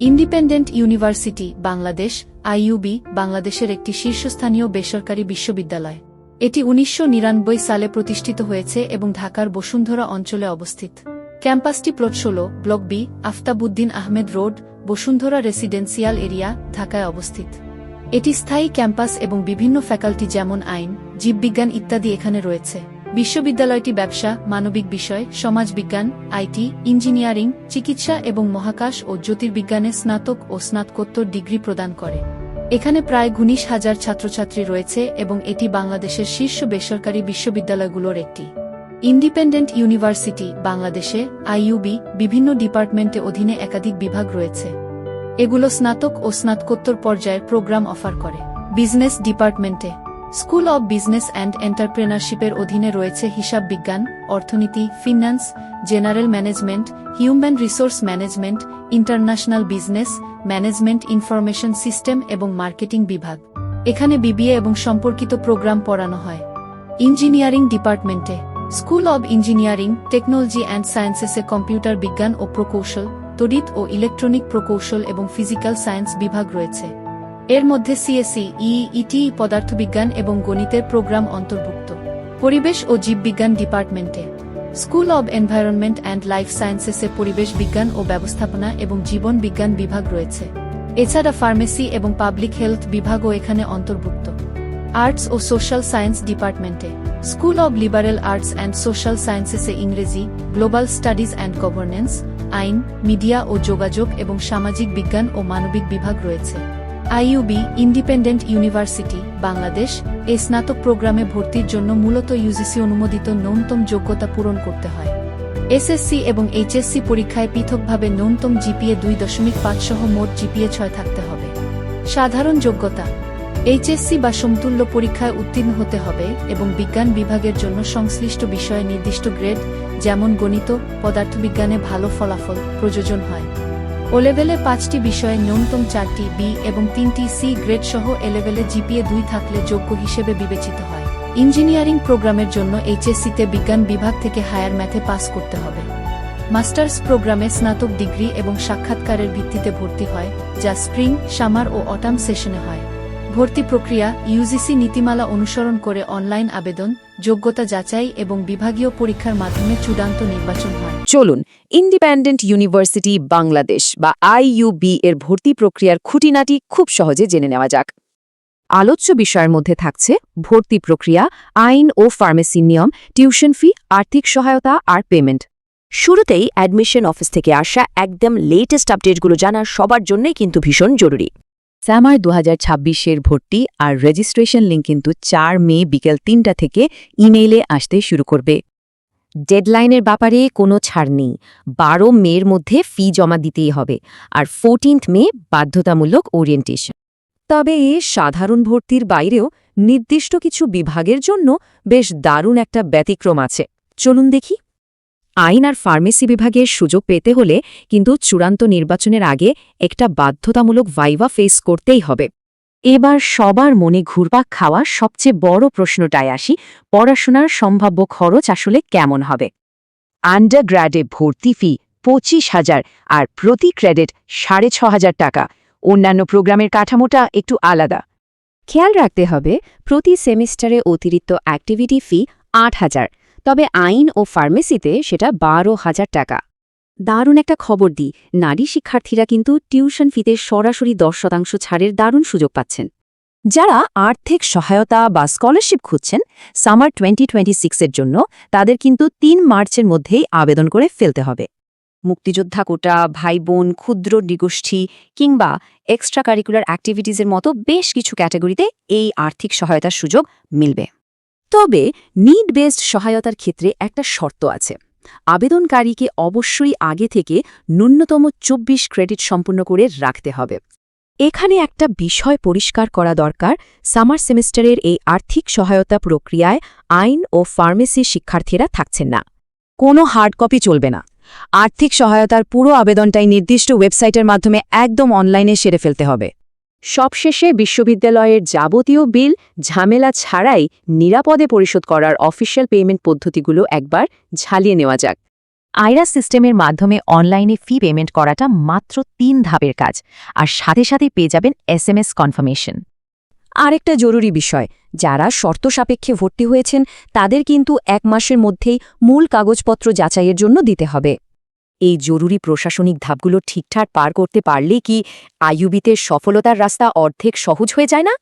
Independent university Bangladesh IUB বাংলাদেশের একটি শীর্ষস্থানীয় বেসরকারি বিশ্ববিদ্যালয়। এটি ১৯৯৯ সালে প্রতিষ্ঠিত হয়েছে এবং ঢাকার বসুন্ধরা অঞ্চলে অবস্থিত। ক্যাম্পাসটি plot ১৬ block B Aftabuddin Ahmed road Bashundhara residential area ঢাকায় অবস্থিত। এটি স্থায়ী ক্যাম্পাস এবং বিভিন্ন ফ্যাকাল্টি যেমন আইন জীববিজ্ঞান ইত্যাদি এখানে রয়েছে। বিশ্ববিদ্যালয়টি ব্যবসা মানবিক বিষয় সমাজবিজ্ঞান আইটি ইঞ্জিনিয়ারিং চিকিৎসা এবং মহাকাশ ও জ্যোতির্বিজ্ঞানে স্নাতক ও স্নাতকোত্তর ডিগ্রি প্রদান করে। এখানে প্রায় ১৯,০০০ ছাত্রছাত্রী রয়েছে এবং এটি বাংলাদেশের শীর্ষ বেসরকারি বিশ্ববিদ্যালয়গুলোর একটি। ইন্ডিপেন্ডেন্ট ইউনিভার্সিটি বাংলাদেশে আইইউবি বিভিন্ন ডিপার্টমেন্টে অধীনে একাধিক বিভাগ রয়েছে। এগুলো স্নাতক ও স্নাতকোত্তর পর্যায়ের প্রোগ্রাম অফার করে। বিজনেস ডিপার্টমেন্টে স্কুল অব বিজনেস অ্যান্ড এন্টারপ্রেনারশিপের অধীনে রয়েছে হিসাব বিজ্ঞান অর্থনীতি finance general management human resource management international business management information system এবং মার্কেটিং বিভাগ। এখানে বিবিএ এবং সম্পর্কিত প্রোগ্রাম পড়ানো হয়। ইঞ্জিনিয়ারিং ডিপার্টমেন্টে school of engineering technology and সায়েন্সেসে কম্পিউটার বিজ্ঞান ও প্রকৌশল তড়িৎ ও ইলেকট্রনিক প্রকৌশল এবং ফিজিক্যাল সায়েন্স বিভাগ রয়েছে। এর মধ্যে সিএসসি ইটি পদার্থবিজ্ঞান এবং গণিতের প্রোগ্রাম অন্তর্ভুক্ত। পরিবেশ ও জীববিজ্ঞান ডিপার্টমেন্টে school of environment and life সায়েন্সেসে পরিবেশ বিজ্ঞান ও ব্যবস্থাপনা এবং জীবন বিজ্ঞান বিভাগ রয়েছে। এছাড়া ফার্মেসি এবং পাবলিক হেলথ বিভাগও এখানে অন্তর্ভুক্ত। আর্টস ও সোশ্যাল সায়েন্স ডিপার্টমেন্টে school of liberal arts and social সায়েন্সেসে ইংরেজি গ্লোবাল স্টাডিজ অ্যান্ড গভর্নেন্স আইন মিডিয়া ও যোগাযোগ এবং সামাজিক বিজ্ঞান ও মানবিক বিভাগ রয়েছে। আইইউবি ইন্ডিপেন্ডেন্ট ইউনিভার্সিটি বাংলাদেশ এ স্নাতক প্রোগ্রামে ভর্তির জন্য মূলত ইউজিসি অনুমোদিত ন্যূনতম যোগ্যতা পূরণ করতে হয়। এসএসসি এবং এইচএসসি পরীক্ষায় পৃথকভাবে ন্যূনতম জিপিএ ২.৫ সহ মোট জিপিএ ৬ থাকতে হবে। সাধারণ যোগ্যতা এইচএসসি বা সমতুল্য পরীক্ষায় উত্তীর্ণ হতে হবে এবং বিজ্ঞান বিভাগের জন্য সংশ্লিষ্ট বিষয়ে নির্দিষ্ট গ্রেড যেমন গণিত পদার্থবিজ্ঞানে ভালো ফলাফল প্রয়োজন হয়। ও লেভেলে ৫টি বিষয়ে ন্যূনতম ৪টি বি এবং ৩টি সি গ্রেড সহ এ লেভেলে জিপিএ ২ থাকলে যোগ্য হিসেবে বিবেচিত হয়। ইঞ্জিনিয়ারিং প্রোগ্রামের জন্য এইচএসসিতে বিজ্ঞান বিভাগ থেকে হায়ার ম্যাথে পাস করতে হবে। মাস্টার্স প্রোগ্রামে স্নাতক ডিগ্রি এবং সাক্ষাৎকারের ভিত্তিতে ভর্তি হয় যা স্প্রিং সামার ও অটাম সেশনে হয়। ভর্তি প্রক্রিয়া ইউজিসি নীতিমালা অনুসরণ করে অনলাইন আবেদন যোগ্যতা যাচাই এবং বিভাগীয় পরীক্ষার মাধ্যমে চূড়ান্ত নির্বাচন হয়। চলুন ইন্ডিপেন্ডেন্ট ইউনিভার্সিটি বাংলাদেশ বা আইইউবি এর ভর্তি প্রক্রিয়ার খুঁটিনাটি খুব সহজে জেনে নেওয়া যাক। আলোচ্য বিষয়ের মধ্যে থাকছে ভর্তি প্রক্রিয়া আইন ও ফার্মেসি নিয়ম টিউশন ফি আর্থিক সহায়তা আর পেমেন্ট। শুরুতেই অ্যাডমিশন অফিস থেকে আসা একদম লেটেস্ট আপডেটগুলো জানা সবার জন্যই কিন্তু ভীষণ জরুরি। সামার ২০২৬-এর ভর্তি আর রেজিস্ট্রেশন লিঙ্ক কিন্তু ৪ মে বিকেল ৩টা থেকে ইমেইলে আসতে শুরু করবে। ডেডলাইনের ব্যাপারে কোনো ছাড় নেই। ১২ মের মধ্যে ফি জমা দিতেই হবে আর 14 মে বাধ্যতামূলক ওরিয়েন্টেশন। তবে সাধারণ ভর্তির বাইরেও নির্দিষ্ট কিছু বিভাগের জন্য বেশ দারুণ একটা ব্যতিক্রম আছে। চলুন দেখি। আইন আর ফার্মেসি বিভাগের সুযোগ পেতে হলে কিন্তু চূড়ান্ত নির্বাচনের আগে একটা বাধ্যতামূলক ভাইভা ফেস করতেই হবে। এবার সবার মনে ঘুরপাক খাওয়া সবচেয়ে বড় প্রশ্নটায় আসি, পড়াশোনার সম্ভাব্য খরচ আসলে কেমন হবে। আন্ডারগ্র্যাডে ভর্তি ফি ২৫,০০০ আর প্রতি ক্রেডিট ৬,৫০০ টাকা। অন্যান্য প্রোগ্রামের কাঠামোটা একটু আলাদা। খেয়াল রাখতে হবে প্রতি সেমিস্টারে অতিরিক্ত অ্যাক্টিভিটি ফি ৮,০০০, তবে আইন ও ফার্মেসিতে সেটা ১২,০০০ টাকা। দারুণ একটা খবর দিই, নারী শিক্ষার্থীরা কিন্তু টিউশন ফিতে সরাসরি ১০% ছাড়ের দারুণ সুযোগ পাচ্ছেন। যারা আর্থিক সহায়তা বা স্কলারশিপ খুঁজছেন সামার 2026-এর জন্য, তাদের কিন্তু ৩ মার্চের মধ্যেই আবেদন করে ফেলতে হবে। মুক্তিযোদ্ধা কোটা ভাই বোন ক্ষুদ্র নৃগোষ্ঠী কিংবা এক্সট্রা কারিকুলার অ্যাক্টিভিটিসের মতো বেশ কিছু ক্যাটাগরিতে এই আর্থিক সহায়তার সুযোগ মিলবে। তবে নিড বেসড সহায়তার ক্ষেত্রে একটা শর্ত আছে। আবেদনকারীকে অবশ্যই আগে থেকে ন্যূনতম ২৪ ক্রেডিট সম্পূর্ণ করে রাখতে হবে। এখানে একটা বিষয় পরিষ্কার করা দরকার, সামার সেমিস্টারের এই আর্থিক সহায়তা প্রক্রিয়ায় আইন ও ফার্মেসি শিক্ষার্থীরা থাকছেন না। কোনো হার্ড কপি চলবে না। আর্থিক সহায়তার পুরো আবেদনটাই নির্দিষ্ট ওয়েবসাইটের মাধ্যমে একদম অনলাইনে সেরে ফেলতে হবে। সবশেষে বিশ্ববিদ্যালয়ের যাবতীয় বিল ঝামেলা ছাড়াই নিরাপদে পরিশোধ করার অফিসিয়াল পেমেন্ট পদ্ধতিগুলো একবার ঝালিয়ে নেওয়া যাক। আইরা সিস্টেমের মাধ্যমে অনলাইনে ফি পেমেন্ট করাটা মাত্র ৩ ধাপের কাজ, আর সাথে সাথে পেয়ে যাবেন SMS কনফার্মেশন। আরেকটা জরুরি বিষয়, যারা শর্ত সাপেক্ষে ভর্তি হয়েছেন তাদের কিন্তু ১ মাসের মধ্যেই মূল কাগজপত্র যাচাইয়ের জন্য দিতে হবে। এই জরুরি প্রশাসনিক ধাপগুলো ঠিকঠাক পার করতে পারলেই কি আইইউবিতে সফলতার রাস্তা অর্ধেক সহজ হয়ে যায় না?